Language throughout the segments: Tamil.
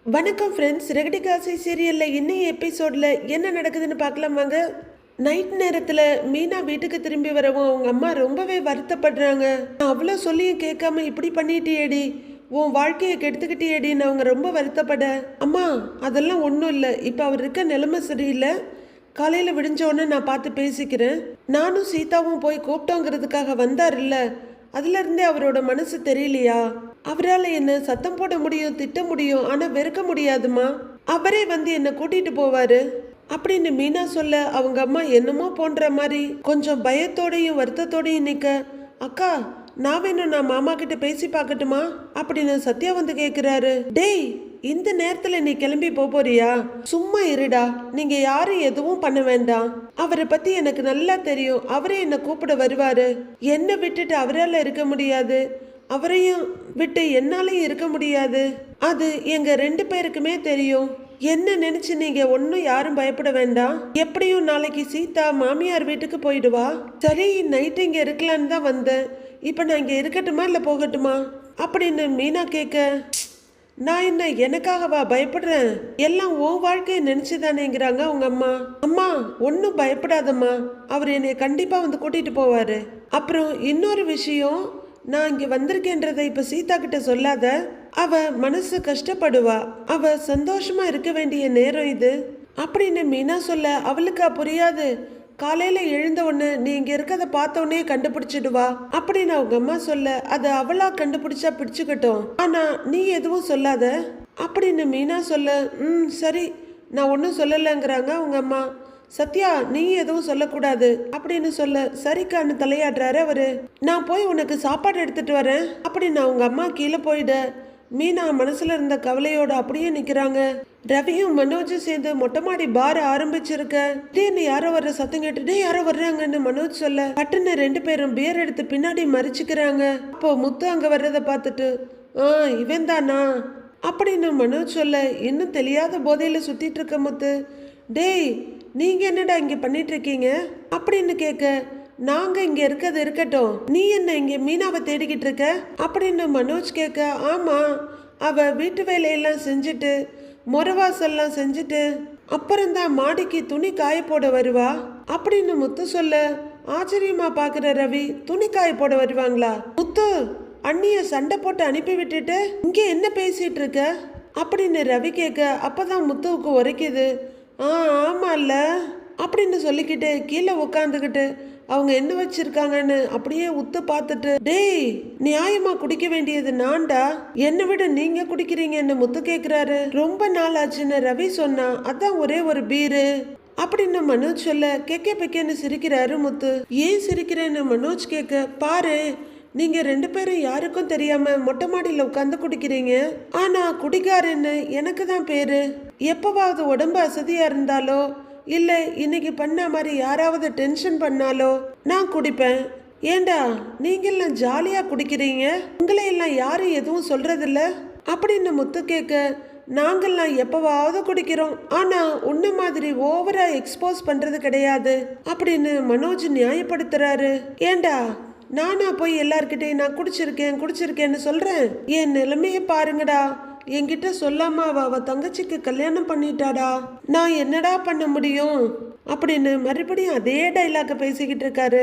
வணக்கம் ஃப்ரெண்ட்ஸ். ரெகடிகாசி சீரியலில் இன்னைய எபிசோடில் என்ன நடக்குதுன்னு பார்க்கலாம் வாங்க. நைட் நேரத்தில் மீனா வீட்டுக்கு திரும்பி வரவும் அவங்க அம்மா ரொம்பவே வருத்தப்படுறாங்க. நான் அவ்வளோ சொல்லியும் கேட்காம இப்படி பண்ணிட்டியேடி, உன் வாழ்க்கையை கெடுத்துக்கிட்டியேடின்னு அவங்க ரொம்ப வருத்தப்பட, அம்மா அதெல்லாம் ஒன்றும் இல்லை, இப்போ அவர் இருக்க நிலைமை சரியில்லை, காலையில் விடிஞ்சோன்னு நான் பார்த்து பேசிக்கிறேன். நானும் சீதாவும் போய் கூப்பிட்டோங்கிறதுக்காக வந்தார் இல்லை, அதுலேருந்தே அவரோட மனசு தெரியலையா, அவரால் என்ன சத்தம் போட முடியும், திட்ட முடியும், ஆனால் வெறுக்க முடியாதுமா, அவரே வந்து என்னை கூட்டிட்டு போவாரு அப்படின்னு மீனா சொல்ல, அவங்க அம்மா என்னமோ போன்ற மாதிரி கொஞ்சம் பயத்தோடையும் வருத்தத்தோடையும் நிற்க, அக்கா நான் வேணும், நான் மாமா கிட்ட பேசி பார்க்கட்டுமா அப்படின்னு சத்யா வந்து கேட்குறாரு. டேய், இந்த நேரத்துல நீ கிளம்பி போறியா? சும்மா இருடா, நீங்க யாரும் எதுவும் பண்ண வேண்டாம், அவரை பத்தி எனக்கு நல்லா தெரியும், அவரே என்னை கூப்பிட வருவாரு, என்னை விட்டுட்டு அவரால் இருக்க முடியாது, அவரையும் விட்டு என்னாலையும் இருக்க முடியாது, அது எங்க ரெண்டு பேருக்குமே தெரியும். என்ன நினைச்சு நீங்க ஒன்னும் யாரும் பயப்பட வேண்டாம், எப்படியும் நாளைக்கு சீதா மாமியார் வீட்டுக்கு போயிடுவா. சரி, நைட்டு இங்க இருக்கலான்னு தான் வந்தேன், இப்ப நான் இங்க இருக்கட்டுமா இல்ல போகட்டுமா அப்படின்னு மீனா கேட்க, நான் என்ன எனக்காகவா பயப்படுறேன், எல்லாம் உன் வாழ்க்கையை நினைச்சுதானேங்கிறாங்க அவங்க அம்மா. அம்மா ஒன்னும் பயப்படாதம்மா, அவர் என்னை கண்டிப்பா வந்து கூட்டிட்டு போவாரு. அப்புறம் இன்னொரு விஷயம், நான் இங்க வந்திருக்கேன்றதை இப்ப சீதா கிட்ட சொல்லாத, அவ மனசு கஷ்டப்படுவா, அவ சந்தோஷமா இருக்க வேண்டிய நேரம் இது அப்படின்னு மீனா சொல்ல, அவளுக்கா புரியாது. காலையில எழுந்த உடனே நீ இங்க இருக்கத பார்த்த உடனே கண்டுபிடிச்சிடுவா அப்படின்னு அவங்க அம்மா சொல்ல, அது அவளா கண்டுபிடிச்சா பிடிச்சுக்கட்டும், ஆனா நீ எதுவும் சொல்லாத அப்படின்னு மீனா சொல்ல, சரி நான் ஒன்றும் சொல்லலைங்கிறாங்க அவங்க அம்மா. சத்யா நீ எதுவும் சொல்லக்கூடாது அப்படின்னு சொல்ல, சரிக்கான்னு தலையாடுறாரு அவரு. நான் போய் உனக்கு சாப்பாடு எடுத்துட்டு வரேன் அப்படின்னு அவங்க அம்மா கீழே போயிட, மீனா மனசுல இருந்த கவலையோட அப்படியே நிக்கிறாங்க. ரவியும் மனோஜும் சேர்ந்து மொட்டை மாடி பார ஆரம்பிச்சிருக்க, திடீர்னு யாரோ வர்ற சத்தம் கேட்டுட்டே யாரோ வர்றாங்கன்னு மனோஜ் சொல்ல, பட்டுன்னு ரெண்டு பேரும் பியர் எடுத்து பின்னாடி மறிச்சுக்கிறாங்க. அப்போ முத்து அங்க வர்றதை பார்த்துட்டு, இவன் தானா அப்படின்னு மனோஜ் சொல்ல, இன்னும் தெரியாத போதையில சுத்திட்டு இருக்க முத்து, டேய் நீங்க என்னடா இங்க பண்ணிட்டு இருக்கீங்க அப்படின்னு கேட்க, நாங்க இங்க இருக்கிறது இருக்கட்டும், நீ என்ன இங்க மீனாவை தேடிக்கிட்டு இருக்க அப்படின்னு மனோஜ் கேட்க, ஆமா அவ வீட்டு வேலையெல்லாம் செஞ்சுட்டு முறவாசல்லாம் செஞ்சுட்டு அப்புறம்தான் மாடிக்கு துணி காய போட வருவா அப்படின்னு முத்து சொல்ல, ஆச்சரியமா பாக்குற ரவி, துணி காய போட வருவாங்களா முத்து, அண்ணிய சண்டை போட்டு அனுப்பி விட்டுட்டு இங்க என்ன பேசிட்டு இருக்க அப்படின்னு ரவி கேட்க, அப்பதான் முத்துவுக்கு உரைக்குது. ஆமாம்ல அப்படின்னு சொல்லிக்கிட்டு கீழே உட்காந்துக்கிட்டு அவங்க என்ன வச்சிருக்காங்கன்னு அப்படியே உத்து பார்த்துட்டு, டேய் நியாயமா குடிக்க வேண்டியது நான்டா, என்னை விட நீங்க குடிக்கிறீங்கன்னு முத்து கேட்குறாரு. ரொம்ப நாள் ஆச்சுன்னு ரவி சொன்னா, அதான் ஒரே ஒரு பீரு அப்படின்னு மனோஜ் சொல்ல, கெக்க பெக்கன்னு சிரிக்கிறாரு முத்து. ஏன் சிரிக்கிறேன்னு மனோஜ் கேட்க, பாரு நீங்க ரெண்டு பேரும் யாருக்கும் தெரியாம மொட்டை மாடியில் உட்காந்து குடிக்கிறீங்க, ஆனா குடிகாரன்னு எனக்கு தான் பேரு. எப்பவாவது உடம்பு அசதியா இருந்தாலோ இல்ல இன்னைக்கு பண்ண மாதிரி யாராவது டென்ஷன் பண்ணாலோ நான் குடிப்பேன். ஏண்டா நீங்கெல்லாம் ஜாலியா குடிக்கிறீங்க, உங்களை எல்லாம் யாரும் எதுவும் சொல்றதில்ல அப்படின்னு முத்து கேட்க, நாங்கெல்லாம் எப்பவாவது குடிக்கிறோம், ஆனா உன்ன மாதிரி ஓவரா எக்ஸ்போஸ் பண்றது கிடையாது அப்படின்னு மனோஜ் நியாயப்படுத்துறாரு. ஏண்டா நானா போய் எல்லார்கிட்டையும் நான் குடிச்சிருக்கேன்னு சொல்றேன், என் நிலைமைய பாருங்கடா, என்கிட்ட சொல்லாம அவ தங்கச்சிக்கு கல்யாணம் பண்ணிட்டாடா, நான் என்னடா பண்ண முடியும் அப்படின்னு மறுபடியும் அதே டைலாக பேசிக்கிட்டு இருக்காரு.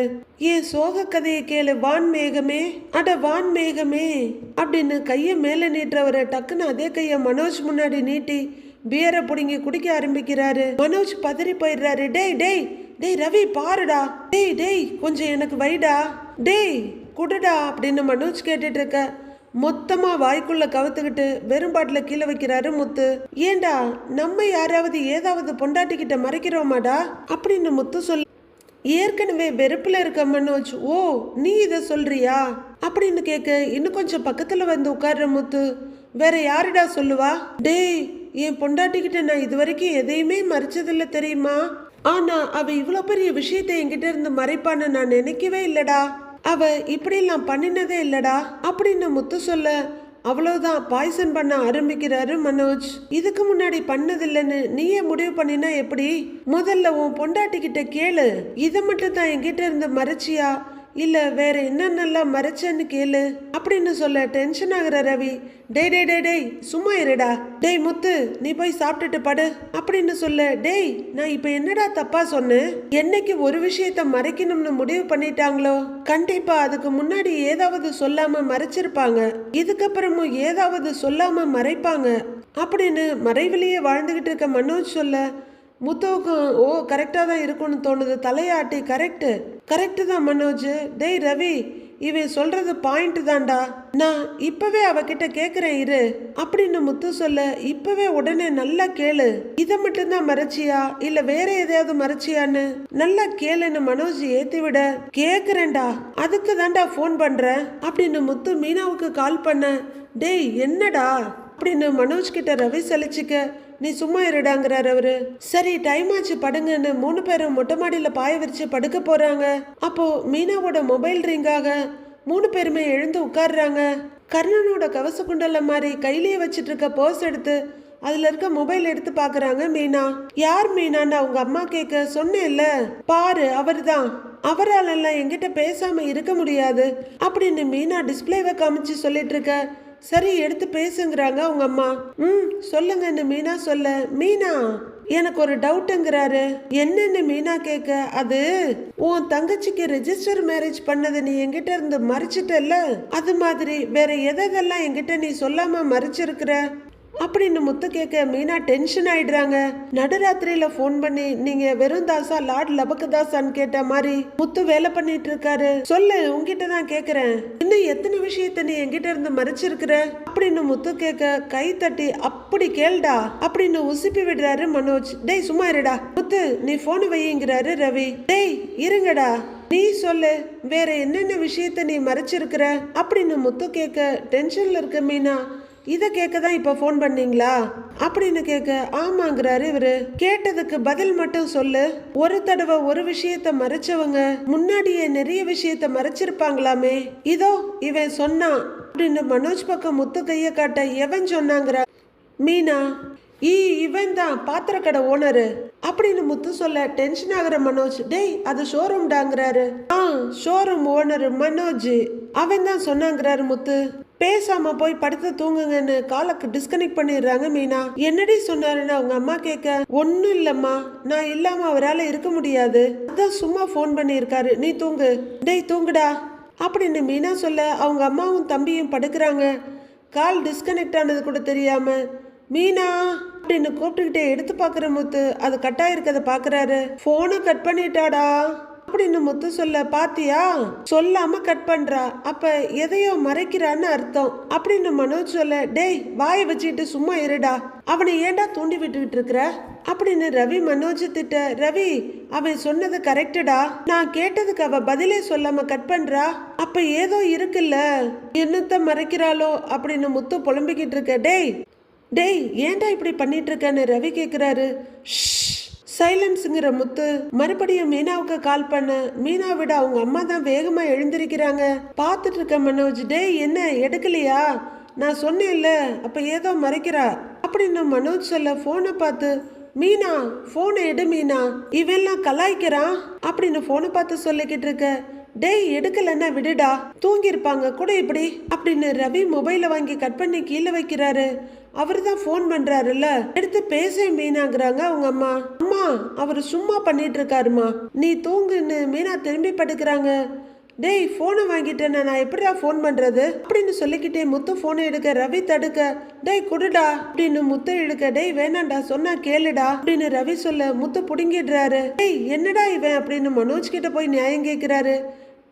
ஏன் சோக கதையை கேளு வான் மேகமே, அட வான் மேகமே அப்படின்னு கைய மேல நீட்டுறவரை டக்குன்னு அதே கைய மனோஜ் முன்னாடி நீட்டி பியரை புடுங்கி குடிக்க ஆரம்பிக்கிறாரு. மனோஜ் பதறி போயிடுறாரு. டேய் டேய் டேய் ரவி பாருடா, டேய் டேய் கொஞ்சம் எனக்கு வைடா, டேய் குடுடா அப்படின்னு மனோஜ் கேட்டுட்டு இருக்க, மொத்தமா வாய்க்குள்ள கவுத்துக்கிட்டு வெறும் பாட்டில கீழே வைக்கிறாரு முத்து. ஏண்டா நம்ம யாராவது ஏதாவது பொண்டாட்டிக்கிட்ட மறைக்கிறோமாடா அப்படின்னு முத்து சொல்ல, ஏற்கனவே வெறுப்புல இருக்க மனோஜ், ஓ நீ இத சொல்றியா அப்படின்னு கேட்க, இன்னும் கொஞ்சம் பக்கத்துல வந்து உட்கார்ற முத்து, வேற யாருடா சொல்லுவா, டேய் என் பொண்டாட்டிக்கிட்ட நான் இது வரைக்கும் எதையுமே மறைச்சதில்ல தெரியுமா, ஆனா அவ இவ்வளவு பெரிய விஷயத்தை என்கிட்ட இருந்து மறைப்பான்னு நான் நினைக்கவே இல்லடா, அவ இப்படிலாம் பண்ணினதே இல்லடா அப்படின்னு முத்து சொல்ல, அவ்வளவுதான் பாய்சன் பண்ண ஆரம்பிக்கிறாரு மனோஜ். இதுக்கு முன்னாடி பண்ணதில்லைன்னு நீயே முடிவு பண்ணினா எப்படி, முதல்ல உன் பொண்டாட்டிக்கிட்ட கேளு, இதை மட்டும் தான் என்கிட்ட இருந்து மறைச்சியா இல்ல வேற என்னென்னலாம் மறைச்சேன்னு கேளு அப்படின்னு சொல்ல டென்ஷன் ஆகுற ரவி, டேய் டேய் டேய் டேய் சும்மா இருடா, டேய் முத்து நீ போய் சாப்பிட்டுட்டு படு அப்படின்னு சொல்ல, டேய் நான் இப்ப என்னடா தப்பா சொன்னேன்? என்னைக்கு ஒரு விஷயத்த மறைக்கணும்னு முடிவு பண்ணிட்டாங்களோ கண்டிப்பா அதுக்கு முன்னாடி ஏதாவது சொல்லாம மறைச்சிருப்பாங்க, இதுக்கப்புறமும் ஏதாவது சொல்லாம மறைப்பாங்க அப்படின்னு மறைவிலேயே வாழ்ந்துகிட்டு இருக்க மனோஜ் சொல்ல, முத்துவுக்கும் ஓ கரெக்டா தான் இருக்கும்னு தோணுது, தலையாட்டி கரெக்டு தான் மனோஜ். டேய் ரவி இவன் சொல்றது பாயிண்ட் தான்டா, நான் இப்பவே அவகிட்ட கேக்குறேன் இரு அப்படின்னு முத்து சொல்ல, இப்பவே உடனே நல்லா கேளு, இதை மட்டும்தான் மறைச்சியா இல்ல வேற எதையாவது மறைச்சியான்னு நல்லா கேளுன்னு மனோஜ் ஏத்தி விட, கேக்குறேன்டா அதுக்கு தான்டா போன் பண்றேன் அப்படின்னு முத்து மீனாவுக்கு கால் பண்ண, டேய் என்னடா அப்படின்னு மனோஜ் கிட்ட ரவி சலிச்சுக்க, நீ சும்மா இருடாங்கிறார் அவரு. சரி டைம் ஆச்சு படுங்கன்னு 3 பேரும் மொட்டை மாடியில பாய விரிச்சு படுக்க போறாங்க. அப்போ மீனாவோட மொபைல் ரிங்காக 3 பேருமே எழுந்து உட்கார்றாங்க. கர்ணனோட கவச குண்டல மாதிரி கையிலேயே வச்சிட்டு இருக்க பர்ஸ் எடுத்து அதுல இருக்க மொபைல் எடுத்து பாக்குறாங்க மீனா. யார் மீனான்னு அவங்க அம்மா கேட்க, சொன்னேன்ல பாரு அவர்தான், அவரால் எல்லாம் என்கிட்ட பேசாம இருக்க முடியாது அப்படின்னு மீனா டிஸ்பிளேவை காமிச்சு சொல்லிட்டு இருக்க, சரி எடுத்து பேசுங்கிறாங்க அவங்க அம்மா. சொல்லுங்கன்னு மீனா சொல்ல, மீனா எனக்கு ஒரு டவுட்டுங்கிறாரு. என்னன்னு மீனா கேட்க, அது உன் தங்கச்சிக்கு ரெஜிஸ்டர் மேரேஜ் பண்ணதை நீ என்கிட்ட இருந்து மறைச்சிட்டல்ல, அது மாதிரி வேற எதெல்லாம் என்கிட்ட நீ சொல்லாம மறைச்சிருக்கிற அப்படின்னு முத்து கேட்க, மீனா டென்ஷன் ஆயிடுறாங்க. நடுராத்திரியில போன் பண்ணி நீங்க வெறும் தாசா லார்ட் லபக்கு தாசான்னு கேட்ட மாதிரி முத்து வேலை பண்ணிட்டு இருக்காரு. சொல்லு உங்ககிட்ட தான் கேக்குறேன், இன்னும் எத்தனை விஷயத்த நீ என்கிட்ட இருந்து மறைச்சிருக்கிற அப்படின்னு முத்து கேட்க, கை தட்டி அப்படி கேள்டா அப்படின்னு உசுப்பி விடுறாரு மனோஜ். டேய் சும்மா இருடா முத்து நீ போன் வைங்கிறாரு ரவி. டேய் இருங்கடா நீ சொல்லு வேற என்னென்ன விஷயத்த நீ மறைச்சிருக்கிற அப்படின்னு முத்து கேட்க, டென்ஷன்ல இருக்க மீனா, இதை கேட்க தான் இப்போ ஃபோன் பண்ணீங்களா அப்படின்னு கேட்க, ஆமாங்கிறாரு இவரு. கேட்டதுக்கு பதில் மட்டும் சொல்லு, ஒரு தடவை ஒரு விஷயத்த மறைச்சவங்க முன்னாடியே நிறைய விஷயத்த மறைச்சிருப்பாங்களாமே, இதோ இவன் சொன்னான் அப்படின்னு மனோஜ் பக்கம் முத்து கைய காட்ட, எவன் சொன்னாங்கிற மீனா, இவன் தான் பாத்திர கடை ஓனரு அப்படின்னு முத்து சொல்ல டென்ஷன் ஆகுற மனோஜ், டேய் அது ஷோரூம் டாங்கிறாரு. ஷோரூம் ஓனரு மனோஜ் அவன் தான் சொன்னாங்கிறாரு முத்து. பேசாம போய் படுத்து தூங்குங்கன்னு காலுக்கு டிஸ்கனெக்ட் பண்ணிடுறாங்க மீனா. என்னடி சொன்னாருன்னு அவங்க அம்மா கேட்க, ஒன்னும் இல்லம்மா நான் இல்லாம அவரால் இருக்க முடியாது, அதான் சும்மா போன் பண்ணியிருக்காரு, நீ தூங்கு, டேய் தூங்குடா அப்படின்னு மீனா சொல்ல, அவங்க அம்மாவும் தம்பியும் படுக்கிறாங்க. கால் டிஸ்கனெக்ட் ஆனது கூட தெரியாம மீனா அப்படின்னு கூப்பிட்டுக்கிட்டே எடுத்து பாக்குற முத்து அது கட்டாயிருக்கத பாக்குறாரு. போனை கட் பண்ணிட்டாடா அப்படின்னு முத்து சொல்ல, பாத்தியா சொல்லாம கட் பண்றா, அப்ப எதையோ மறைக்கிறான்னு அர்த்தம் அப்படின்னு மனோஜ் சொல்ல, டேய் வாயை வச்சுக்கிட்டு சும்மா இருடா, அவனை ஏண்டா தூண்டி விட்டுக்கிட்டு இருக்கிற அப்படின்னு ரவி மனோஜ் திட்ட, ரவி அவன் சொன்னது கரெக்டடா, நான் கேட்டதுக்கு அவ பதிலே சொல்லாம கட் பண்றா, அப்ப ஏதோ இருக்குல்ல, என்னத்த மறைக்கிறாளோ அப்படின்னு முத்து புலம்பிக்கிட்டு இருக்க. டேய் ஏண்டா இப்படி பண்ணிட்டு இருக்கன்னு ரவி கேக்குறாரு. சைலன்ஸுங்கிற முத்து மறுபடியும் மீனாவுக்கு கால் பண்ண, மீனா விட அவங்க அம்மா தான் வேகமா எழுந்திருக்கிறாங்க. பார்த்துட்டு இருக்க மனோஜ், டேய் என்ன எடுக்கலையா, நான் சொன்னேன்ல அப்ப ஏதோ மறைக்கிறா அப்படின்னு மனோஜ் சொல்ல, போனை பார்த்து மீனா போனை எடு மீனா, இவெல்லாம் கலாய்க்கிறான் அப்படின்னு போனை பார்த்து சொல்லிக்கிட்டு இருக்க. டேய் எடுக்கலன்னா விடுடா, தூங்கிருப்பாங்க கூட இப்படி அப்படின்னு ரவி மொபைல வாங்கி கட் பண்ணி கீழே வைக்கிறாரு. அவரு தான் போன் பண்றாருல்ல, எடுத்து பேச மீனாங்கிறாங்க அவங்க அம்மா. அம்மா அவரு சும்மா பண்ணிட்டு இருக்காருமா, நீ தூங்குன்னு மீனா திரும்பி படுக்கிறாங்க. டேய் போனை வாங்கிட்டேன் நான் எப்படிடா போன் பண்றது அப்படின்னு சொல்லிக்கிட்டே முத்து போனை எடுக்க, ரவி தடுக்க, டேய் குடுடா அப்படின்னு முத்து இழுக்க, டேய் வேணாண்டா சொன்னா கேளுடா அப்படின்னு ரவி சொல்ல, முத்து புடுங்கிடுறாரு. டேய் என்னடா இவன் அப்படின்னு மனோஜ் கிட்ட போய் நியாயம் கேட்கிறாரு.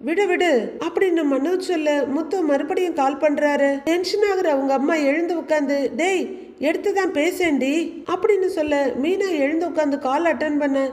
விடு அப்படின்னு மனோஜ் சொல்ல, முத்து மறுபடியும் கால் பண்றாரு. டென்ஷன் ஆகுற அவங்க அம்மா எழுந்து உட்காந்து, டேய் எடுத்துதான் பேசேண்டி அப்படின்னு சொல்ல, மீனா எழுந்து உட்காந்து கால் அட்டன் பண்ண,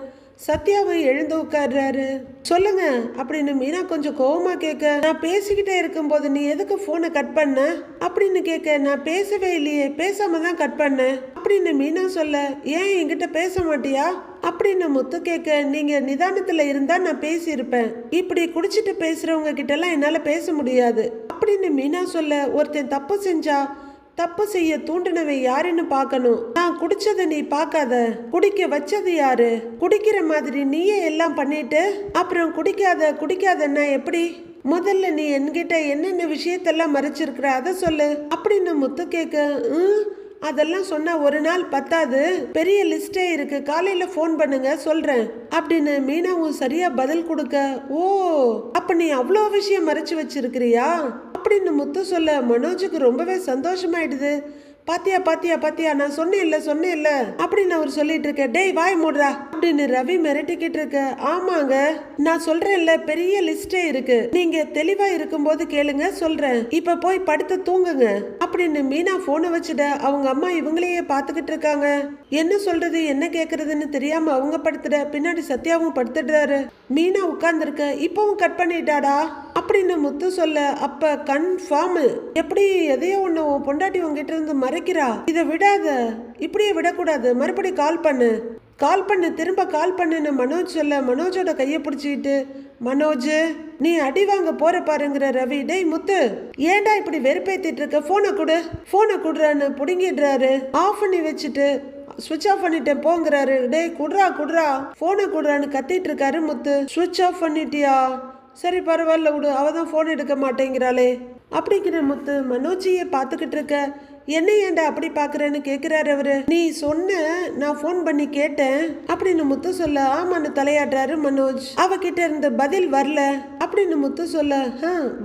சத்யாவை எழுந்து உட்கார்றாரு. சொல்லுங்க அப்படின்னு மீனா கொஞ்சம் கோவமா கேட்க, நான் பேசிக்கிட்டே இருக்கும்போது நீ எதுக்கு போனை கட் பண்ண அப்படின்னு கேட்க, நான் பேசவே இல்லையே, பேசாம தான் கட் பண்ணேன் அப்படின்னு மீனா சொல்ல, ஏன் என்கிட்ட பேச மாட்டியா அப்படின்னு முத்து கேட்க, நீங்க நிதானத்துல இருந்தா நான் பேசியிருப்பேன், இப்படி குடிச்சிட்டு பேசுறவங்க கிட்ட எல்லாம் என்னால பேச முடியாது அப்படின்னு மீனா சொல்ல, ஒருத்தன் தப்பு செஞ்சா தப்பு செய்ய தூண்டினவை யாருன்னு பார்க்கணும், நான் குடிச்சதை நீ பார்க்காத, குடிக்க வச்சது யாரு? குடிக்கிற மாதிரி நீயே எல்லாம் பண்ணிட்டு அப்புறம் குடிக்காதன்னா எப்படி? முதல்ல நீ என்கிட்ட என்னென்ன விஷயத்தெல்லாம் மறைச்சிருக்கிற அதை சொல்லு அப்படின்னு முத்து கேட்க, அதெல்லாம் சொன்னா ஒரு நாள் பத்தாது, பெரிய லிஸ்டே இருக்கு, காலையில போன் பண்ணுங்க சொல்றேன் அப்படின்னு மீனாவும் சரியா பதில் கொடுக்க, ஓ அப்ப நீ அவ்வளோ விஷயம் மறைச்சு வச்சிருக்கிறியா அப்படின்னு முத்து சொல்ல மனோஜுக்கு ரொம்பவே சந்தோஷமாயிடுது. பாத்தியா பாத்தியா பாத்தியா நான் சொன்னேன்ல அப்படின்னு அவர் சொல்லிட்டு இருக்க. டேய் வாய் மூடுறா அப்படின்னு ரவி மிரட்டிக்கிட்டு இருக்க. ஆமாங்க நான் சொல்றேன்ல பெரிய லிஸ்டே இருக்கு, நீங்க தெளிவா இருக்கும்போது கேளுங்க சொல்றேன், இப்ப போய் படுத்து தூங்குங்க அப்படின்னு மீனா போனை வச்சுட அவங்க அம்மா இவங்களையே பாத்துக்கிட்டு இருக்காங்க. என்ன சொல்றது என்ன கேக்குறதுன்னு தெரியாம அவங்க படுத்துட, பின்னாடி சத்யாவும் படுத்துடுறாரு. மீனா உட்கார்ந்துருக்க. இப்பவும் கட் பண்ணிட்டாடா அப்படின்னு முத்து சொல்ல, அப்ப கன்ஃபார்ம் எப்படி எதையோ ஒண்ணு பொண்டாட்டி உங்ககிட்ட இருந்து மறைக்கிறா, இதை விடாத, இப்படியே விடக்கூடாது, மறுபடியும் கால் பண்ணு திரும்ப கால் பண்ணுன்னு மனோஜ் சொல்ல, மனோஜோட கையை பிடிச்சிக்கிட்டு, மனோஜ் நீ அடி வாங்க போற பாருங்கிற ரவி. டேய் முத்து ஏன்டா இப்படி வெறுப்பேத்திட்டு இருக்க, போனை குடுறான்னு புடுங்கிடுறாரு. ஆஃப் பண்ணி வச்சுட்டு சுவிட்ச் ஆஃப் பண்ணிட்டேன் போங்கிறாரு. டேய் குடுறா போனை குடுறான்னு கத்திட்டு இருக்காரு முத்து. சுவிட்ச் ஆஃப் பண்ணிட்டியா, சரி பரவாயில்ல விடு, அவதான் போன் எடுக்க மாட்டேங்கிறாளே அப்படிங்கிற முத்து மனோஜியை பார்த்துக்கிட்டு இருக்க. என்ன ஏண்டா அப்படி பாக்குறேன்னு கேக்குறாரு அவரு. நீ சொன்ன நான் போன் பண்ணி கேட்டேன் அப்படின்னு முத்து சொல்ல, ஆமான்னு தலையாடுறாரு மனோஜ். அவகிட்ட இருந்து பதில் வரல அப்படின்னு முத்து சொல்ல,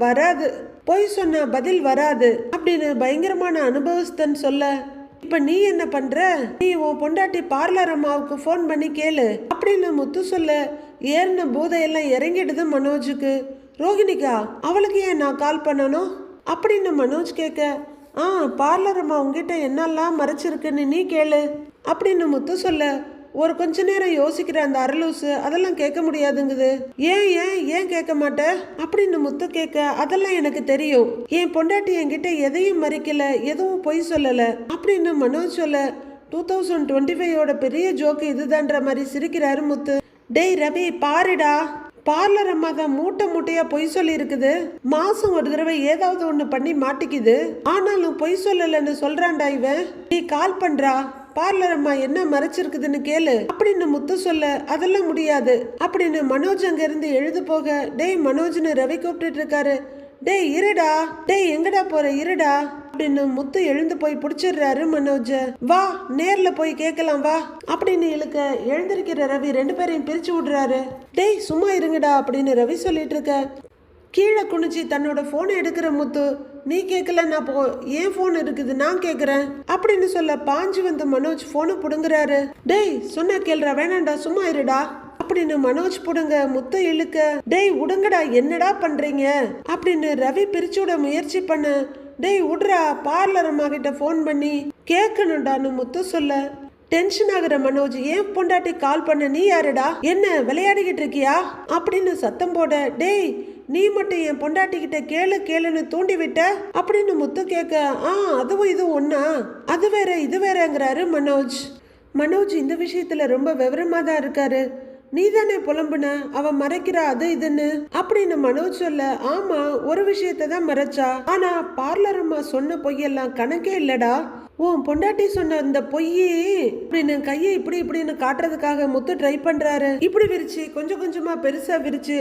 வராது, பொய் சொன்ன பதில் வராது அப்படின்னு பயங்கரமான அனுபவஸ்தன் சொல்ல, இப்ப நீ என்ன பண்ற, நீ உன் பொண்டாட்டி பார்லர் அம்மாவுக்கு போன் பண்ணி கேளு அப்படின்னு முத்து சொல்ல, ஏறின பூதையெல்லாம் இறங்கிடுது மனோஜுக்கு. ரோஹிணிக்கா அவளுக்கு ஏன் நான் கால் பண்ணணும் அப்படின்னு மனோஜ் கேட்க, பார்லர் அம்மா உங்ககிட்ட என்னெல்லாம் மறைச்சிருக்குன்னு நீ கேளு அப்படின்னு முத்து சொல்ல, ஒரு கொஞ்ச நேரம் யோசிக்கிற அந்த அரலூசு அதெல்லாம் கேட்க முடியாதுங்குது. ஏன் கேட்க மாட்டேன் அப்படின்னு முத்து கேட்க, அதெல்லாம் எனக்கு தெரியும், என் பொண்டாட்டி என்கிட்ட எதையும் மறைக்கல, எதுவும் பொய் சொல்லல அப்படின்னு மனோஜ் சொல்ல, 2025 பெரிய ஜோக்கு இதுதான்ற மாதிரி சிரிக்கிறாரு முத்து. டேய் ரவி பாருடா, பார்லர் அம்மா தான் மூட்டையா பொய் சொல்லி இருக்குது, மாசம் ஒரு தடவை ஏதாவது ஒண்ணு பண்ணி மாட்டிக்குது, ஆனாலும் பொய் சொல்லலன்னு சொல்றான்டா இவன். நீ கால் பண்றா, பார்லர் அம்மா என்ன மறைச்சிருக்குதுன்னு கேளு அப்படின்னு முத்து சொல்ல, அதெல்லாம் முடியாது அப்படின்னு மனோஜ் அங்க இருந்து எழுது போக, டேய் மனோஜ்னு ரவி கூப்பிட்டு இருக்காரு. டேய் இருடா, டேய் எங்கடா போற இருடா அப்படின்னு முத்து எழுந்து போய் பிடிச்சிடுறாரு மனோஜ. வா நேர்ல போய் கேட்கலாம் வா அப்படின்னு இழுக்க, எழுந்திருக்கிற ரவி ரெண்டு பேரையும் பிரிச்சு விடுறாரு. டேய் சும்மா இருங்கடா அப்படின்னு ரவி சொல்லிட்டு இருக்க. கீழே குனிச்சு தன்னோட போனை எடுக்கிற முத்து, நீ கேட்கலன்னா போ, ஏன் போன் இருக்குது நான் கேட்கறேன் அப்படின்னு சொல்ல, பாஞ்சு வந்து மனோஜ் போனை புடுங்குறாரு. டேய் சொன்னா கேள்றா, வேணாண்டா சும்மா இருடா அப்படின்னு மனோஜ் புடுங்க, முத்து இழுக்க, டேய் உடுங்கடா என்னடா பண்றீங்க அப்படின்னு ரவி பிரிச்சு விட முயற்சி பண்ண, டேய் உட்ரா பார்லர் அம்மா கிட்ட போன் பண்ணி கேட்கணும்டான்னு முத்து சொல்ல, டென்ஷன் ஆகுற மனோஜ், ஏன் பொண்டாட்டி கால் பண்ண, நீ யாருடா, என்ன விளையாடிக்கிட்டு இருக்கியா அப்படின்னு சத்தம் போட, டேய் நீ மட்டும் என் பொண்டாட்டி கிட்ட கேளுன்னு தூண்டி விட்ட அப்படின்னு முத்து கேட்க, அதுவும் இது ஒன்னா, அது வேற இது வேறங்கிறாரு மனோஜ் இந்த விஷயத்துல ரொம்ப விவரமா தான் இருக்காரு. நீ தானே புலம்புன அவ மறைக்கிறா அது இதுன்னு அப்படின்னு மனோஜ் சொல்ல, ஆமா ஒரு விஷயத்த தான் மறைச்சா, ஆனா பார்லர் அம்மா சொன்ன பொய்யெல்லாம் கணக்கே இல்லடா, உன் பொண்டாட்டி சொன்ன அந்த பொய்யே அப்படின்னு கையை இப்படின்னு காட்டுறதுக்காக முத்து ட்ரை பண்றாரு. இப்படி விரிச்சு கொஞ்சம் கொஞ்சமா பெருசா விரிச்சு,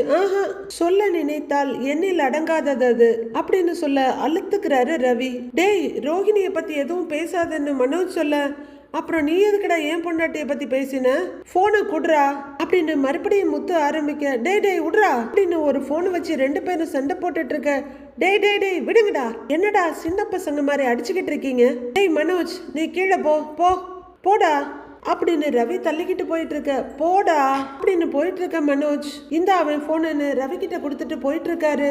சொல்ல நினைத்தால் எண்ணில் அடங்காதது அது அப்படின்னு சொல்ல அழுத்துக்கிறாரு ரவி. டேய் ரோஹிணிய பத்தி எதுவும் பேசாதன்னு மனோஜ் சொல்ல, அப்புறம் நீ எதுக்கடா ஏன் பொண்டாட்டிய பத்தி பேசின, போனை குடுறா அப்படின்னு மறுபடியும் முத்து ஆரம்பிக்க, டேய் விடுறா அப்படின்னு ஒரு போனை வச்சு ரெண்டு பேரும் சண்டை போட்டுட்டு இருக்க. டேய் விடுங்கடா, என்னடா சின்ன பசங்க மாதிரி அடிச்சுக்கிட்டு இருக்கீங்க, டேய் மனோஜ் நீ கீழே போடா அப்படின்னு ரவி தள்ளிக்கிட்டு போயிட்டு இருக்க. போடா அப்படின்னு போயிட்டு இருக்க மனோஜ். இந்த அவன் போனு ரவி கிட்ட கொடுத்துட்டு போயிட்டு இருக்காரு.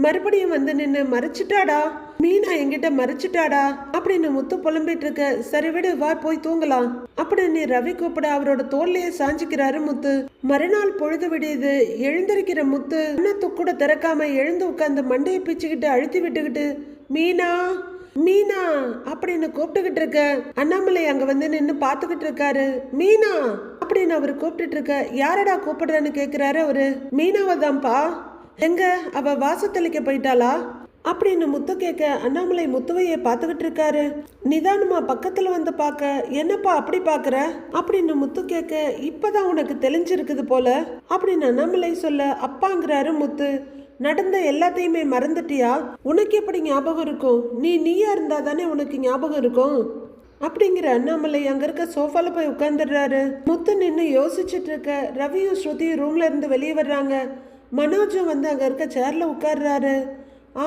மறுபடியும் வந்து நின்று, மறைச்சிட்டாடா மீனா என்கிட்ட மறைச்சிட்டாடா அப்படின்னு முத்து புலம்பிட்டு இருக்க. சரி விடு வா போய் தூங்கலாம் அப்படின்னு ரவி கூப்பிட அவரோட தோல்லையே சாஞ்சிக்கிறாரு முத்து. மறுநாள் பொழுது விடியுது. எழுந்திருக்கிற முத்து அண்ணத்து கூட திறக்காம எழுந்து உட்காந்து மண்டையை பிச்சுக்கிட்டு அழுத்தி விட்டுக்கிட்டு, மீனா அப்படின்னு கூப்பிட்டுக்கிட்டு இருக்க. அண்ணாமலை அங்க வந்து நின்னு பாத்துக்கிட்டு இருக்காரு. மீனா அப்படின்னு அவரு கூப்பிட்டுட்டு இருக்க. யாரடா கூப்பிடுறன்னு கேக்குறாரு அவரு. மீனாவை தான்ப்பா. எங்க அவ வாசத்தளிக்க போயிட்டாளா அப்படின்னு முத்து கேட்க அண்ணாமலை முத்துவையை பார்த்துக்கிட்டு இருக்காரு. நிதானமா பக்கத்துல வந்து பார்க்க, என்னப்பா அப்படி பாக்குற அப்படின்னு முத்து கேட்க, இப்பதான் உனக்கு தெளிஞ்சிருக்குது போல அப்படின்னு அண்ணாமலை சொல்ல, அப்பாங்கிறாரு முத்து. நடந்த எல்லாத்தையுமே மறந்துட்டியா? உனக்கு எப்படி ஞாபகம் இருக்கும்? நீயா இருந்தா தானே உனக்கு ஞாபகம் இருக்கும் அப்படிங்கிற அண்ணாமலை அங்க இருக்க சோஃபால போய் உட்கார்ந்துடுறாரு. முத்து நின்று யோசிச்சுட்டு இருக்க ரவியும் ஸ்ருதியும் ரூம்ல இருந்து வெளியே வர்றாங்க. மனோஜும் வந்து அங்க இருக்க சேர்ல உட்கார்றாரு.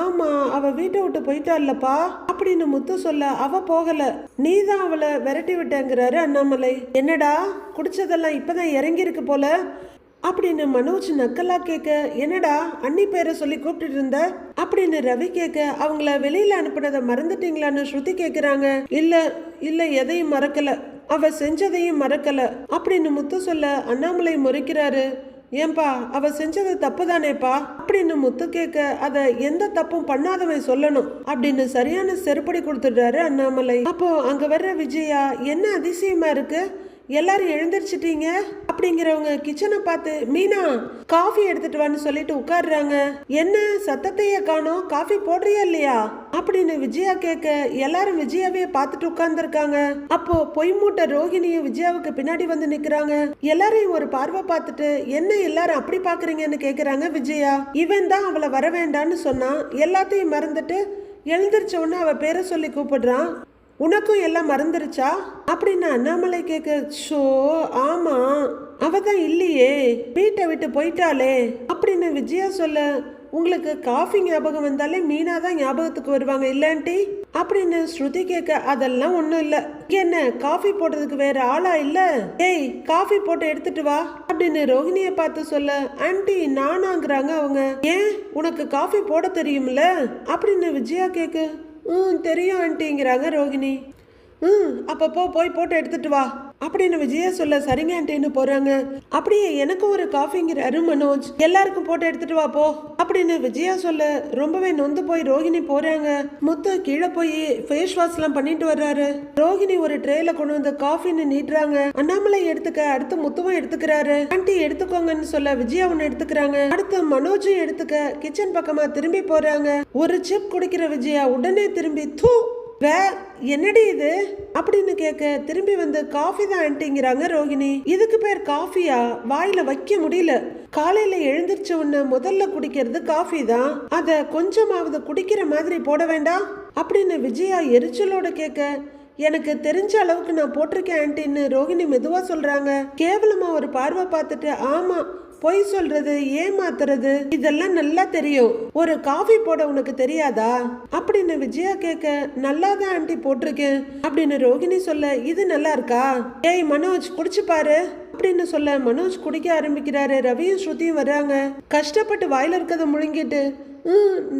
ஆமா, அவ வீட்டை விட்டு போயிட்டாள்லப்பா அப்படின்னு முத்து சொல்ல, அவ போகல, நீ தான் அவளை விரட்டி விட்டேங்கிறாரு அண்ணாமலை. என்னடா குடிச்சதெல்லாம் இப்பதான் இறங்கி இருக்கு போல அப்படின்னு மனோஜ் நக்கலா கேட்க, என்னடா அண்ணி பேரை சொல்லி கூப்பிட்டு இருந்த அப்படின்னு ரவி கேட்க, அவங்கள வெளியில அனுப்புனதை மறந்துட்டீங்களான்னு ஸ்ருதி கேக்குறாங்க. இல்ல எதையும் மறக்கல, அவ செஞ்சதையும் மறக்கல அப்படின்னு முத்து சொல்ல, அண்ணாமலை முறைக்கிறாரு. ஏன்பா அவ செஞ்சது தப்பு தானேப்பா அப்படின்னு முத்து கேட்க, அத எந்த தப்பும் பண்ணாதவன் சொல்லணும் அப்படின்னு சரியான செருப்படி கொடுத்துடுறாரு அண்ணாமலை. அப்போ அங்க வர்ற விஜயா, என்ன அதிசயமா இருக்கு, எல்லாரும் எழுந்திரிச்சிட்டீங்க அப்படிங்கிறவங்க கிச்சனை பார்த்து, மீனா காஃபி எடுத்துட்டு வான்னு சொல்லிட்டு உட்காடுறாங்க. என்ன சத்தத்தையே காணோம், காஃபி போடுறியா இல்லையா அப்படின்னு விஜயா கேட்க, எல்லாரும் விஜயாவே பார்த்துட்டு உட்கார்ந்துருக்காங்க. அப்போ பொய் மூட்டை ரோஹிணியும் விஜயாவுக்கு பின்னாடி வந்து நிக்கிறாங்க. எல்லாரையும் ஒரு பார்வை பார்த்துட்டு, என்ன எல்லாரும் அப்படி பாக்குறீங்கன்னு கேக்குறாங்க விஜயா. இவன் தான் அவளை வர வேண்டான்னு சொன்னான், எல்லாத்தையும் மறந்துட்டு எழுந்திரிச்ச உடனே அவ பேரை சொல்லி கூப்பிடுறான். உனக்கும் எல்லாம் மறந்துருச்சா அப்படின்னு அண்ணாமலை கேட்க, ஷோ ஆமா அவதான் இல்லையே, வீட்டை விட்டு போயிட்டாளே அப்படின்னு விஜயா சொல்ல, உங்களுக்கு காஃபி ஞாபகம் வந்தாலே மீனா தான் ஞாபகத்துக்கு வருவாங்க இல்லன்ட்டி அப்படின்னு ஸ்ருதி கேட்க, அதெல்லாம் ஒண்ணும் இல்ல, என்ன காஃபி போடுறதுக்கு வேற ஆளா இல்ல, ஏய் காஃபி போட்டு எடுத்துட்டு வா அப்படின்னு ரோஹிணிய பார்த்து சொல்ல, ஆன்ட்டி நானாங்கிறாங்க அவங்க. ஏன் உனக்கு காஃபி போட தெரியும்ல அப்படின்னு விஜயா கேட்க, தெரியும் ஆன்ட்டிங்கிறாங்க ரோஹிணி. அப்பப்போ போய் போட்டு எடுத்துட்டு வா அப்படின்னு விஜயா சொல்ல, சரிங்க ஆன்ட்டின்னு போறாங்க. அப்படியே எனக்கும் ஒரு காஃபிங்கிறாரு மனோஜ், எல்லாருக்கும் போட்டு எடுத்துட்டு வா போ அப்படின்னு விஜயா சொல்ல, ரொம்பவே நொந்து போய் ரோஹிணி போறாங்க. முத்து கீழே போய் ஃபேஸ் வாஷ் எல்லாம் பண்ணிட்டு வர்றாரு. ரோஹிணி ஒரு ட்ரேல கொண்டு வந்து காஃபின்னு நீட்டுறாங்க. அண்ணாமலை எடுத்துக்க, அடுத்து முத்துவும் எடுத்துக்கிறாரு. ஆன்ட்டி எடுத்துக்கோங்கன்னு சொல்ல விஜயா ஒன்னு எடுத்துக்கிறாங்க. அடுத்து மனோஜும் எடுத்துக்க கிச்சன் பக்கமா திரும்பி போறாங்க. ஒரு சிப் குடிக்கிற விஜயா உடனே திரும்பி, தூ என்னடி இது அப்படின்னு கேட்க, திரும்பி வந்து காஃபி தான் ஆன்ட்டிங்கிறாங்க ரோஹிணி. இதுக்கு பேர் காஃபியா? வாயில வைக்க முடியல. காலையில எழுந்திரிச்ச உடனே முதல்ல குடிக்கிறது காஃபி தான், அத கொஞ்சமாவது குடிக்கிற மாதிரி போட வேண்டாம் அப்படின்னு விஜயா எரிச்சலோட கேட்க, எனக்கு தெரிஞ்ச அளவுக்கு நான் போட்டிருக்கேன் ஆன்ட்டின்னு ரோஹிணி மெதுவா சொல்றாங்க. கேவலமா ஒரு பார்வை பார்த்துட்டு, ஆமா பொய் சொல்றது, ஏமாத்துறது இதெல்லாம் நல்லா தெரியும், ஒரு காஃபி போட உனக்கு தெரியாதா அப்படின்னு விஜயா கேட்க, நல்லாதான் ஆன்ட்டி போட்டிருக்கேன் அப்படின்னு ரோஹிணி சொல்ல, இது நல்லா இருக்கா, ஏய் மனோஜ் குடிச்சு பாரு அப்படின்னு சொல்ல மனோஜ் குடிக்க ஆரம்பிக்கிறாரு. ரவியும் ஸ்ருதியும் வர்றாங்க. கஷ்டப்பட்டு வாயில இருக்கதை முழுங்கிட்டு,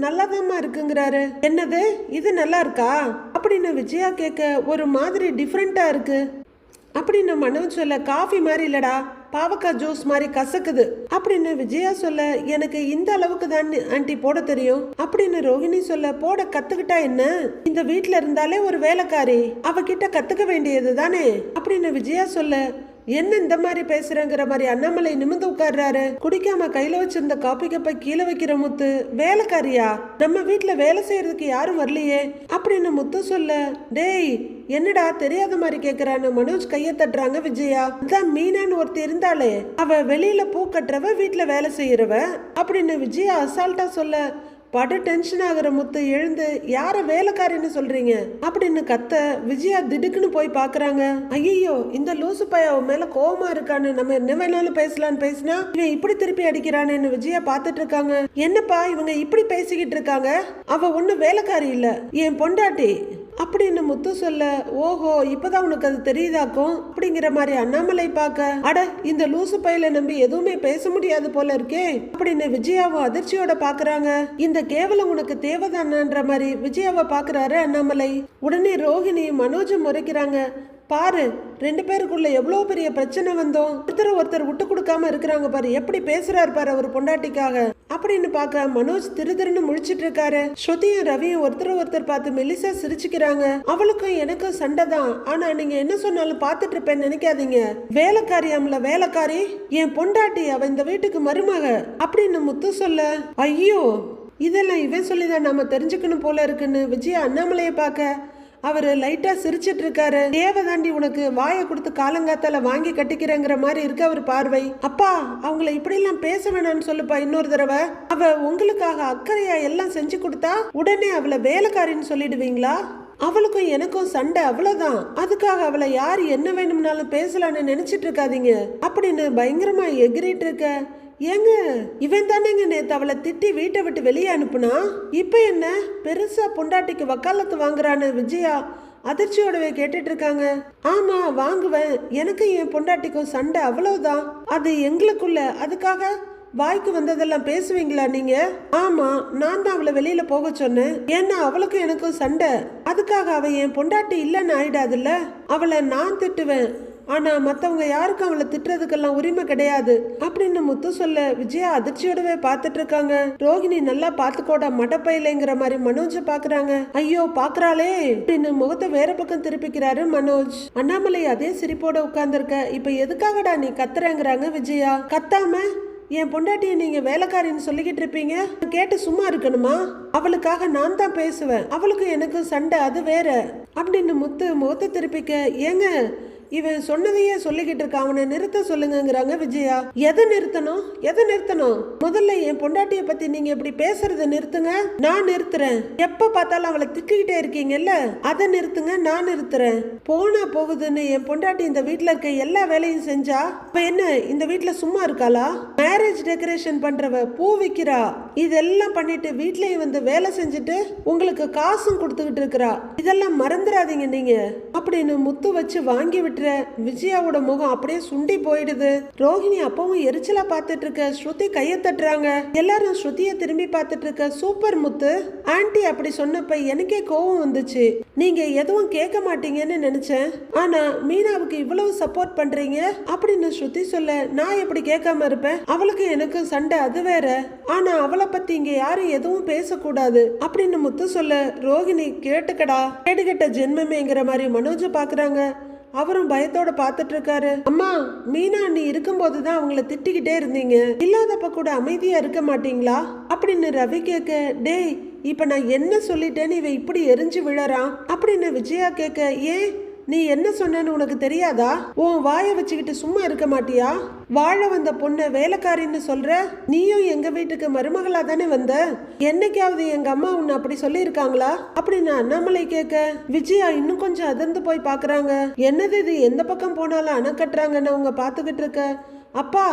நல்லாதாம்மா இருக்குங்கிறாரு. என்னது இது நல்லா இருக்கா அப்படின்னு விஜயா கேட்க, ஒரு மாதிரி டிஃப்ரெண்டா இருக்கு அப்படின்னு மனோஜ் சொல்ல, காஃபி மாதிரி இல்லடா, பாவக்காய் ஜூஸ் மாதிரி கசக்குது அப்படின்னு விஜயா சொல்ல, எனக்கு இந்த அளவுக்கு தான் ஆன்ட்டி போட தெரியும் அப்படின்னு ரோஹிணி சொல்ல, போட கத்துக்கிட்டா என்ன, இந்த வீட்டுல இருந்தாலே ஒரு வேலைக்காரி, அவகிட்ட கத்துக்க வேண்டியது தானே அப்படின்னு விஜயா சொல்ல, என்ன இந்த மாதிரி பேசுறங்கிற மாதிரி அண்ணாமலை நிமிந்து உட்கார்றாரு. குடிக்காம கையில வச்சிருந்த காப்பி கப்பை கீழே வைக்கிற முத்து, வேலைக்காரியா, நம்ம வீட்டுல வேலை செய்யறதுக்கு யாரும் வரலையே அப்படின்னு முத்து சொல்ல, டேய் என்னடா தெரியாத மாதிரி கேக்குறான்னு மனோஜ் கைய தட்டுறாங்க விஜயா. அதான் மீனான்னு ஒருத்தர் இருந்தாலே, அவ வெளியில பூ கட்டுறவ, வீட்டுல வேலை செய்யறவ அப்படின்னு விஜயா அசால்ட்டா சொல்ல, படு டென்ஷன் ஆகுற முத்து எழுந்து, யார வேலைக்காரின்னு சொல்றீங்க அப்படின்னு கத்த, விஜயா திடுக்குன்னு போய் பாக்குறாங்க. ஐயோ இந்த லூசு பைய அவன் மேல கோவமா இருக்கான்னு, நம்ம என்ன வேணாலும் பேசலான்னு பேசினா இவன் இப்படி திருப்பி அடிக்கிறான்னு விஜயா பாத்துட்டு இருக்காங்க. என்னப்பா இவங்க இப்படி பேசிக்கிட்டு இருக்காங்க, அவ ஒண்ணு வேலைக்காரி இல்ல, என் பொண்டாட்டி அப்படின்னு முத்து சொல்ல, ஓஹோ இப்பதான் உனக்கு அது தெரியுதாக்கும் அப்படிங்கிற மாதிரி அண்ணாமலை பார்க்க, அட இந்த லூசு பையில நம்பி எதுவுமே பேச முடியாது போல இருக்கே அப்படின்னு விஜயாவும் அதிர்ச்சியோட பாக்குறாங்க. இந்த கேவலம் உனக்கு தேவைதானன்ற மாதிரி விஜயாவை பாக்குறாரு அண்ணாமலை. உடனே ரோஹிணி மனோஜும் முறைக்கிறாங்க, பாரு ரெண்டு பேருக்குள்ள எவ்வளவு பெரிய பிரச்சனை வந்தோம், ஒருத்தர் விட்டு கொடுக்காம இருக்கிறாங்க பாரு, எப்படி பேசுறாரு பாரு அவர் பொண்டாட்டிக்காக அப்படின்னு பாக்க மனோஜ் திருன்னு முழிச்சிட்டு இருக்காரு. ஸ்ருதியும் ரவியும் ஒருத்தர் பார்த்து மெலிசா சிரிச்சுக்கிறாங்க. அவளுக்கும் எனக்கும் சண்டை தான், ஆனா நீங்க என்ன சொன்னாலும் பாத்துட்டு இருப்பேன்னு நினைக்காதீங்க, வேலைக்காரியாம்ல வேலைக்காரி, என் பொண்டாட்டி, அவ இந்த வீட்டுக்கு மருமக அப்படின்னு முத்து சொல்ல, ஐயோ இதெல்லாம் இவன் சொல்லிதான் நாம தெரிஞ்சுக்கணும் போல இருக்குன்னு விஜயா அண்ணாமலையை பார்க்க அவரு லைட்டா சிரிச்சிட்டு இருக்காரு. தேவதாண்டி உனக்கு வாயை கொடுத்து காலங்காத்தால வாங்கி கட்டிக்கிறேங்கிற மாதிரி இருக்கு அவர் பார்வை. அப்பா அவங்கள இப்படி எல்லாம் பேச வேணாம்னு சொல்லுப்பா இன்னொரு தடவை. அவ உங்களுக்காக அக்கறையா எல்லாம் செஞ்சு கொடுத்தா உடனே அவளை வேலைக்காரின்னு சொல்லிடுவீங்களா? அவளுக்கும் எனக்கும் சண்டை அவ்வளவுதான். அதுக்காக அவளை யார் என்ன வேணும்னாலும் பேசலான்னு நினைச்சிட்டு இருக்காதீங்க அப்படின்னு பயங்கரமா எகிரிட்டு இருக்க. ஏங்க இவன் தானேங்க நேத்து அவளை திட்டி வீட்டை விட்டு வெளியே அனுப்புனா, இப்ப என்ன பெருசா பொண்டாட்டிக்கு வக்காலத்து வாங்குறான்னு விஜயா அதிர்ச்சியோடவே கேட்டுட்டு இருக்காங்க. ஆமா வாங்குவேன், எனக்கு என் பொண்டாட்டிக்கும் சண்டை அவ்வளவுதான், அது எங்களுக்குள்ள. அதுக்காக வாய்க்கு வந்ததெல்லாம் பேசுவீங்களா நீங்க? ஆமா நான் தான் அவளை வெளியில போக சொன்னேன். ஏன்னா அவளுக்கு எனக்கும் சண்டை. அதுக்காக அவ என் பொண்டாட்டி இல்லைன்னு ஆயிடாதுல்ல. அவளை நான் திட்டுவேன், ஆனா மத்தவங்க யாருக்கும் அவளை திட்டுறதுக்கெல்லாம் உரிமை கிடையாது அப்படின்னு முத்து சொல்ல விஜயா அதிர்ச்சியோடவே பார்த்துட்டு இருக்காங்க. ரோகிணி நல்லா பாத்துக்கோடா மடப்பையிலங்கிற மாதிரி மனோஜ பாக்குறாங்க. ஐயோ பாக்குறாளே அப்படின்னு முகத்தை வேற பக்கம் திருப்பிக்கிறாரு மனோஜ். அண்ணாமலை அதே சிரிப்போட உட்கார்ந்துருக்க. இப்ப எதுக்காகடா நீ கத்துறங்கிறாங்க விஜயா. கத்தாம என் பொண்டாட்டியை நீங்க வேலைக்காரின்னு சொல்லிக்கிட்டு இருப்பீங்க, கேட்டு சும்மா இருக்கணுமா? அவளுக்காக நான் தான் பேசுவேன், அவளுக்கு எனக்கு சண்டை அது வேற அப்படின்னு முத்து முகத்தை திருப்பிக்க. ஏங்க இவன் சொன்னதையே சொல்லிக்கிட்டு இருக்க, அவனை நிறுத்த சொல்லுங்கிறாங்க விஜயா. எதை நிறுத்தணும்? எதை நிறுத்தணும்? முதல்ல என் பொண்டாட்டிய பத்தி நீங்க இப்படி பேசுறத நிறுத்துங்க. நான் நிறுத்துறேன். எப்ப பார்த்தாலும் அவளை திட்டிக்கிட்டே இருக்கீங்கல்ல, அதை நிறுத்துங்க. நான் நிறுத்துறேன். போனா போகுதுன்னு என் பொண்டாட்டி இந்த வீட்டுல இருக்க எல்லா வேலையும் செஞ்சா இப்ப என்ன இந்த வீட்டுல சும்மா இருக்காளா? மேரேஜ் டெக்கரேஷன் பண்றவ, பூ விக்கிறா, இதெல்லாம் பண்ணிட்டு வீட்லயும் வந்து வேலை செஞ்சுட்டு உங்களுக்கு காசும் கொடுத்துக்கிட்டு இருக்கிறா. இதெல்லாம் மறந்துடாதீங்க நீங்க அப்படின்னு முத்து வச்சு வாங்கி விட்டு விஜயாவோட முகம் அப்படியே சுண்டி போயிடுது. ரோஹிணி அப்பவும் எரிச்சலா பார்த்துட்டு இருக்க. ஸ்ருதி கைய தட்டுறாங்க. எல்லாரும் ஸ்ருதிய திரும்பி பார்த்துட்டு இருக்க. சூப்பர் முத்து, ஆன்ட்டி அப்படி சொன்னப்ப எனக்கே கோவம் வந்துச்சு. நீங்க எதுவும் கேட்க மாட்டீங்கன்னு நினைச்சேன், ஆனா மீனாவுக்கு இவ்வளவு சப்போர்ட் பண்றீங்க அப்படின்னு ஸ்ருதி சொல்ல நான் எப்படி கேட்காம இருப்பேன்? அவளுக்கு எனக்கு சண்டை அது வேற, ஆனா அவளை பத்தி இங்க யாரும் எதுவும் பேசக்கூடாது அப்படின்னு முத்து சொல்ல ரோஹிணி கேட்டுக்கடா கேட்டுக்கிட்ட ஜென்மமேங்கிற மாதிரி மனோஜ பாக்குறாங்க. அவரும் பயத்தோட பாத்துட்டு இருக்காரு. அம்மா மீனா நீ இருக்கும்போது தான் அவங்கள திட்டிக்கிட்டே இருந்தீங்க, இல்லாதப்ப கூட அமைதியா இருக்க மாட்டீங்களா அப்படின்னு ரவி கேட்க. டேய் இப்ப நான் என்ன சொல்லிட்டேன்னு இவன் இப்படி எரிஞ்சு விழறான் அப்படின்னு விஜயா கேட்க. ஏன் நீ என்ன சொன்னன்னு உனக்கு தெரியாதா? உன் வாயை வச்சுக்கிட்டு சும்மா இருக்க மாட்டியா? வாழ வந்த பொண்ணை வேலைக்காரின்னு சொல்ற? நீயும் எங்க வீட்டுக்கு மருமகளா தானே வந்த, என்னைக்காவது எங்க அம்மா உன்னை அப்படி சொல்லி இருக்காங்களா அப்படின்னு அண்ணாமலை கேட்க. விஜயா இன்னும் கொஞ்சம் அதிர்ந்து போய் பாக்குறாங்க. என்னது இது எந்த பக்கம் போனாலும் அணை கட்டுறாங்கன்னு அவங்க பாத்துக்கிட்டு இருக்க. அப்பா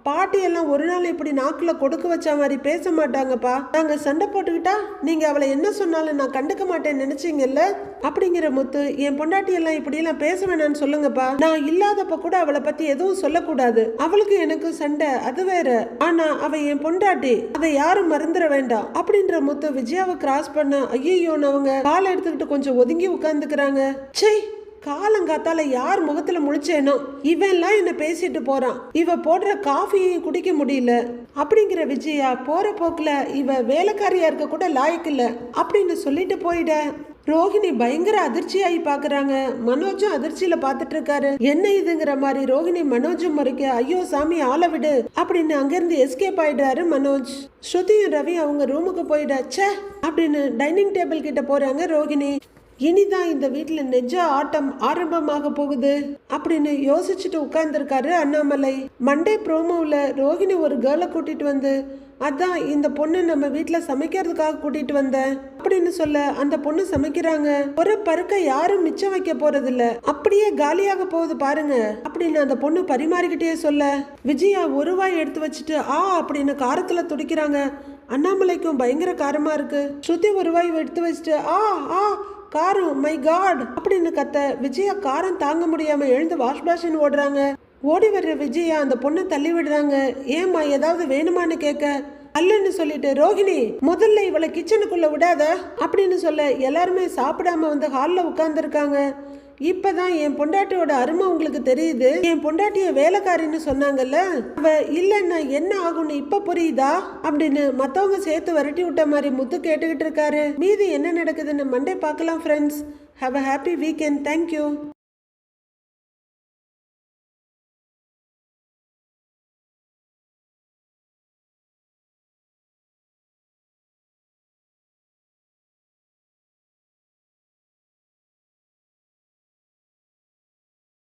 பாட்டி எல்லாம் ஒரு நாள் இப்படி நாக்குல கொடுக்க வச்ச மாதிரி பேச மாட்டாங்கப்பா. நாங்க சண்டை போட்டுக்கிட்டா நீங்க அவளை என்ன சொன்னாலும் நான் கண்டுக்க மாட்டேன்னு நினைச்சீங்கல்ல அப்படிங்கிற முத்து. என் பொண்டாட்டி எல்லாம் இப்படி எல்லாம் பேச வேணான்னு சொல்லுங்கப்பா. நான் இல்லாதப்ப கூட அவளை பத்தி எதுவும் சொல்லக்கூடாது. அவளுக்கு எனக்கு சண்டை அது வேற, ஆனா அவ என் பொண்டாட்டி, அதை யாரும் மறந்துட வேண்டாம் அப்படின்ற முத்து விஜயாவை கிராஸ் பண்ண ஐயோன்னு அவங்க காலை எடுத்துக்கிட்டு கொஞ்சம் ஒதுங்கி உட்கார்ந்துக்கிறாங்க. சே காலங்காத்தால யார் முகத்துல முழிச்சேனோ இவெல்லாம் என்ன பேசிட்டு போறான், இவ போடுற காஃபியையும் குடிக்க முடியல அப்படிங்கிற விஜயா போற போக்குல இவ வேலைக்காரியா இருக்க கூட லாய்க்கு இல்ல அப்படின்னு சொல்லிட்டு போயிட. ரோஹிணி பயங்கர அதிர்ச்சியாகி பாக்குறாங்க. மனோஜும் அதிர்ச்சியில பாத்துட்டு இருக்காரு. என்ன இதுங்கிற மாதிரி ரோஹிணி மனோஜும் மறைக்க. ஐயோ சாமி ஆள விடு அப்படின்னு அங்கிருந்து எஸ்கேப் ஆயிடுறாரு மனோஜ். ஸ்ருதியும் ரவி அவங்க ரூமுக்கு போயிட. ச்சே அப்படின்னு டைனிங் டேபிள் கிட்ட போறாங்க ரோஹிணி. இனிதான் இந்த வீட்டுல நெஜ ஆட்டம் ஆரம்பமாக போகுது அப்படின்னு யோசிச்சுட்டு உட்கார்ந்துருக்காரு அண்ணாமலை. மண்டே ப்ரோமோவில் ரோஹிணி ஒரு கேர்ளை கூட்டிட்டு வந்து, அதான் இந்த பொண்ணு நம்ம வீட்டுல சமைக்கிறதுக்காக கூட்டிட்டு வந்தேன் அப்படின்னு சொல்ல அந்த பொண்ணு சமைக்கிறாங்க. ஒரு பருக்க யாரும் மிச்சம் வைக்க போறது இல்ல, அப்படியே காலியாக போகுது பாருங்க அப்படின்னு அந்த பொண்ணு பரிமாறிக்கிட்டே சொல்ல விஜயா ஒரு வாய் எடுத்து வச்சுட்டு ஆ அப்படின்னு காரத்துல துடிக்கிறாங்க. அண்ணாமலைக்கும் பயங்கர காரமா இருக்கு. ஸ்ருதி ஒரு வாய் எடுத்து வச்சுட்டு ஆ ஆ காரம் மை காட் அப்படின்னு கத்த. விஜயா காரம் தாங்க முடியாம எழுந்து வாஷ் பேஷன் ஓடுறாங்க. ஓடி வர்ற விஜயா அந்த பொண்ணை தள்ளி விடுறாங்க. ஏமா ஏதாவது வேணுமான்னு கேட்க. அல்லன்னு சொல்லிட்டு ரோஹிணி முதல்ல இவளை கிச்சனுக்குள்ள விடாத அப்படின்னு சொல்ல எல்லாருமே சாப்பிடாம வந்து ஹால்ல உட்கார்ந்துருக்காங்க. இப்பதான் என் பொண்டாட்டியோட அருமை உங்களுக்கு தெரியுது. என் பொண்டாட்டிய வேலைக்காரின்னு சொன்னாங்கல்ல, அவ இல்லைன்னா என்ன ஆகும்னு இப்ப புரியுதா அப்படின்னு மத்தவங்க சேர்த்து விரட்டி விட்ட மாதிரி முத்து கேட்டுக்கிட்டு இருக்காரு. மீதி என்ன நடக்குதுன்னு மண்டே பார்க்கலாம் friends. Have a happy weekend. Thank you.